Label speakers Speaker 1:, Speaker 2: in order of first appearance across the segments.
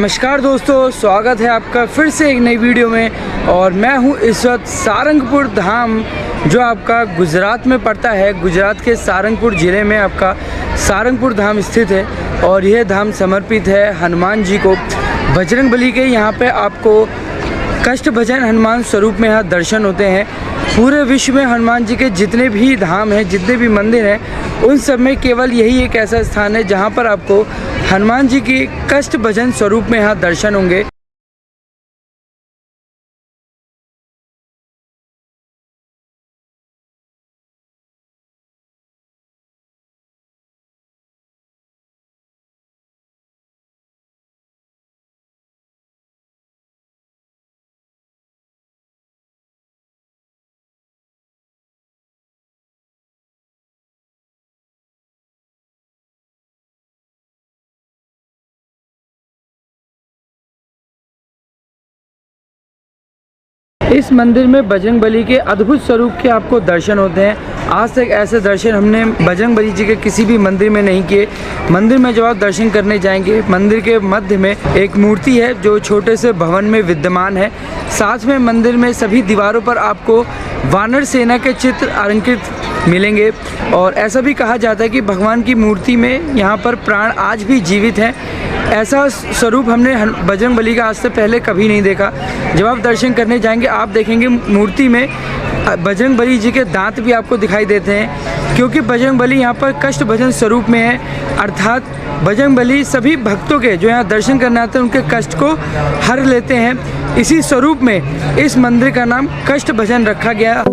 Speaker 1: नमस्कार दोस्तों, स्वागत है आपका फिर से एक नई वीडियो में। और मैं हूं इस वक्त सारंगपुर धाम, जो आपका गुजरात में पड़ता है। गुजरात के सारंगपुर ज़िले में आपका सारंगपुर धाम स्थित है और यह धाम समर्पित है हनुमान जी को। बजरंगबली के यहाँ पे आपको कष्ट भजन हनुमान स्वरूप में यहाँ दर्शन होते हैं। पूरे विश्व में हनुमान जी के जितने भी धाम हैं, जितने भी मंदिर हैं, उन सब में केवल यही एक ऐसा स्थान है जहाँ पर आपको हनुमान जी की कष्ट भजन स्वरूप में यहाँ दर्शन होंगे। इस मंदिर में बजरंगबली के अद्भुत स्वरूप के आपको दर्शन होते हैं। आज तक ऐसे दर्शन हमने बजरंगबली जी के किसी भी मंदिर में नहीं किए। मंदिर में जब आप दर्शन करने जाएंगे, मंदिर के मध्य में एक मूर्ति है जो छोटे से भवन में विद्यमान है। साथ में मंदिर में सभी दीवारों पर आपको वानर सेना के चित्र अलंकृत मिलेंगे। और ऐसा भी कहा जाता है कि भगवान की मूर्ति में यहाँ पर प्राण आज भी जीवित हैं। ऐसा स्वरूप हमने बजरंगबली का आज से पहले कभी नहीं देखा। जब आप दर्शन करने जाएंगे, आप देखेंगे मूर्ति में बजरंगबली जी के दांत भी आपको दिखाई देते हैं, क्योंकि बजरंगबली यहाँ पर कष्ट भजन स्वरूप में है। अर्थात बजरंगबली सभी भक्तों के जो यहाँ दर्शन करने आते हैं, उनके कष्ट को हर लेते हैं। इसी स्वरूप में इस मंदिर का नाम कष्ट भजन रखा गया।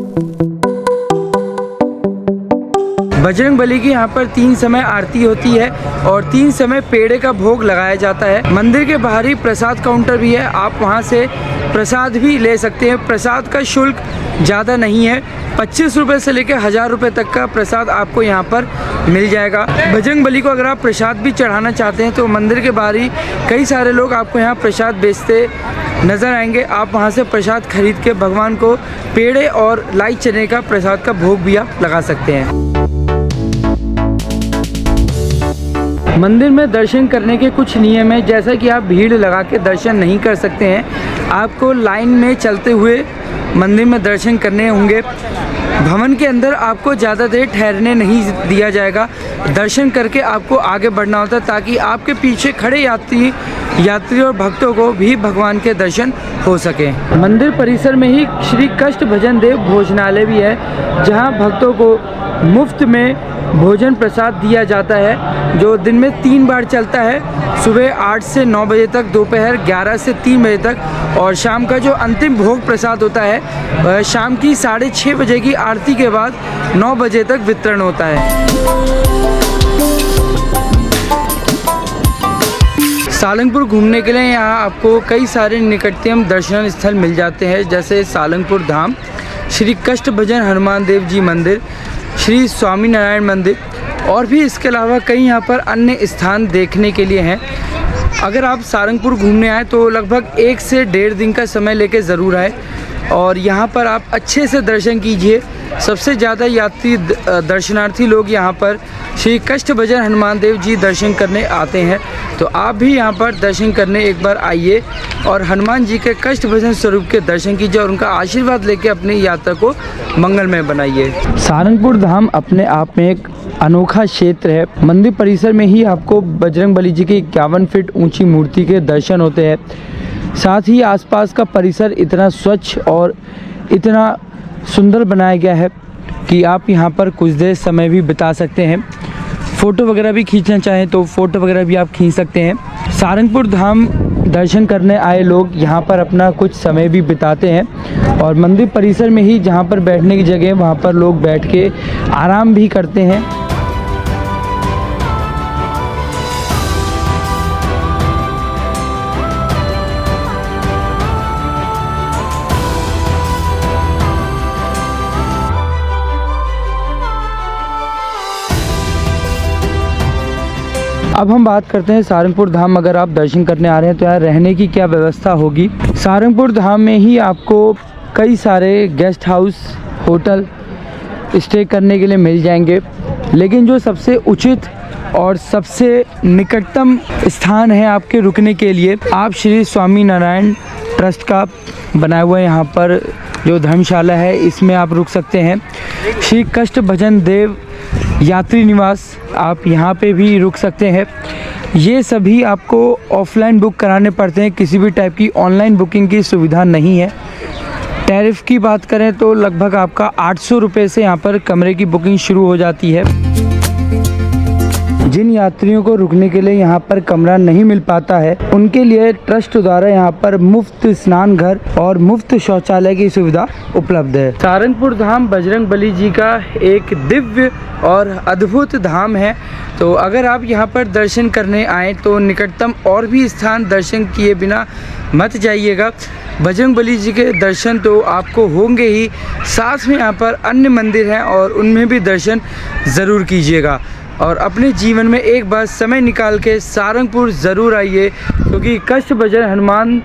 Speaker 1: बजरंगबली की यहाँ पर 3 समय आरती होती है और 3 समय पेड़े का भोग लगाया जाता है। मंदिर के बाहर ही प्रसाद काउंटर भी है, आप वहाँ से प्रसाद भी ले सकते हैं। प्रसाद का शुल्क ज़्यादा नहीं है, 25 रुपये से लेकर 1000 रुपये तक का प्रसाद आपको यहाँ पर मिल जाएगा। बजरंगबली को अगर आप प्रसाद भी चढ़ाना चाहते हैं तो मंदिर के बाहर ही कई सारे लोग आपको यहाँ प्रसाद बेचते नज़र आएंगे। आप वहाँ से प्रसाद खरीद के भगवान को पेड़े और लाई चने का प्रसाद का भोग भी आप लगा सकते हैं। मंदिर में दर्शन करने के कुछ नियम हैं, जैसा कि आप भीड़ लगा के दर्शन नहीं कर सकते हैं। आपको लाइन में चलते हुए मंदिर में दर्शन करने होंगे। भवन के अंदर आपको ज़्यादा देर ठहरने नहीं दिया जाएगा। दर्शन करके आपको आगे बढ़ना होता है, ताकि आपके पीछे खड़े यात्री और भक्तों को भी भगवान के दर्शन हो सके। मंदिर परिसर में ही श्री कष्ट भजन देव भोजनालय भी है, जहां भक्तों को मुफ्त में भोजन प्रसाद दिया जाता है, जो दिन में 3 बार चलता है। सुबह 8 से 9 बजे तक, दोपहर 11 से 3 बजे तक, और शाम का जो अंतिम भोग प्रसाद होता है शाम की 6:30 बजे की आरती के बाद 9 बजे तक वितरण होता है। सारंगपुर घूमने के लिए यहाँ आपको कई सारे निकटतम दर्शन स्थल मिल जाते हैं, जैसे सारंगपुर धाम, श्री कष्ट भजन हनुमान देव जी मंदिर, श्री स्वामीनारायण मंदिर, और भी इसके अलावा कई यहाँ पर अन्य स्थान देखने के लिए हैं। अगर आप सारंगपुर घूमने आए तो लगभग 1 से 1.5 दिन का समय लेके ज़रूर आए और यहाँ पर आप अच्छे से दर्शन कीजिए। सबसे ज़्यादा यात्री दर्शनार्थी लोग यहाँ पर श्री कष्ट भजन हनुमान देव जी दर्शन करने आते हैं, तो आप भी यहाँ पर दर्शन करने एक बार आइए और हनुमान जी के कष्ट भजन स्वरूप के दर्शन कीजिए और उनका आशीर्वाद लेके अपनी यात्रा को मंगलमय बनाइए। सारंगपुर धाम अपने आप में एक अनोखा क्षेत्र है। मंदिर परिसर में ही आपको बजरंगबली जी की 51 फीट ऊंची मूर्ति के दर्शन होते हैं। साथ ही आसपास का परिसर इतना स्वच्छ और इतना सुंदर बनाया गया है कि आप यहाँ पर कुछ देर समय भी बिता सकते हैं। फ़ोटो वगैरह भी खींचना चाहें तो फ़ोटो वगैरह भी आप खींच सकते हैं। सारंगपुर धाम दर्शन करने आए लोग यहाँ पर अपना कुछ समय भी बिताते हैं और मंदिर परिसर में ही जहाँ पर बैठने की जगह है, वहाँ पर लोग बैठ के आराम भी करते हैं। अब हम बात करते हैं सारंगपुर धाम अगर आप दर्शन करने आ रहे हैं तो यहाँ रहने की क्या व्यवस्था होगी। सारंगपुर धाम में ही आपको कई सारे गेस्ट हाउस, होटल स्टे करने के लिए मिल जाएंगे, लेकिन जो सबसे उचित और सबसे निकटतम स्थान है आपके रुकने के लिए। आप श्री स्वामी नारायण ट्रस्ट का बनाया हुआ यहाँ पर जो धर्मशाला है इसमें आप रुक सकते हैं। श्री कष्ट भजन देव यात्री निवास, आप यहाँ पे भी रुक सकते हैं। ये सभी आपको ऑफलाइन बुक कराने पड़ते हैं, किसी भी टाइप की ऑनलाइन बुकिंग की सुविधा नहीं है। टैरिफ की बात करें तो लगभग आपका 800 रुपये से यहाँ पर कमरे की बुकिंग शुरू हो जाती है। जिन यात्रियों को रुकने के लिए यहाँ पर कमरा नहीं मिल पाता है उनके लिए ट्रस्ट द्वारा यहाँ पर मुफ्त स्नान घर और मुफ्त शौचालय की सुविधा उपलब्ध है। सारंगपुर धाम बजरंगबली जी का एक दिव्य और अद्भुत धाम है। तो अगर आप यहाँ पर दर्शन करने आएँ तो निकटतम और भी स्थान दर्शन किए बिना मत जाइएगा। बजरंगबली जी के दर्शन तो आपको होंगे ही, साथ में यहाँ पर अन्य मंदिर हैं और उनमें भी दर्शन ज़रूर कीजिएगा। और अपने जीवन में एक बार समय निकाल के सारंगपुर ज़रूर आइए, क्योंकि कष्ट भजन हनुमान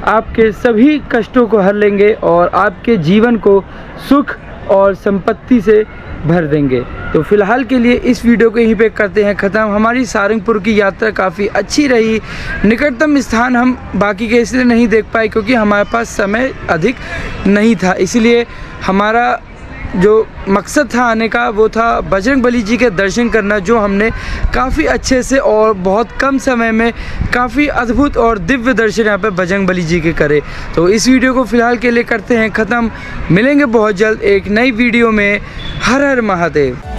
Speaker 1: आपके सभी कष्टों को हर लेंगे और आपके जीवन को सुख और संपत्ति से भर देंगे। तो फिलहाल के लिए इस वीडियो को यहीं पे करते हैं ख़त्म। हमारी सारंगपुर की यात्रा काफ़ी अच्छी रही। निकटतम स्थान हम बाकी के इसलिए नहीं देख पाए क्योंकि हमारे पास समय अधिक नहीं था, इसलिए हमारा जो मकसद था आने का वो था बजरंगबली जी के दर्शन करना, जो हमने काफ़ी अच्छे से और बहुत कम समय में काफ़ी अद्भुत और दिव्य दर्शन यहाँ पे बजरंगबली जी के करे। तो इस वीडियो को फ़िलहाल के लिए करते हैं ख़त्म। मिलेंगे बहुत जल्द एक नई वीडियो में। हर हर महादेव।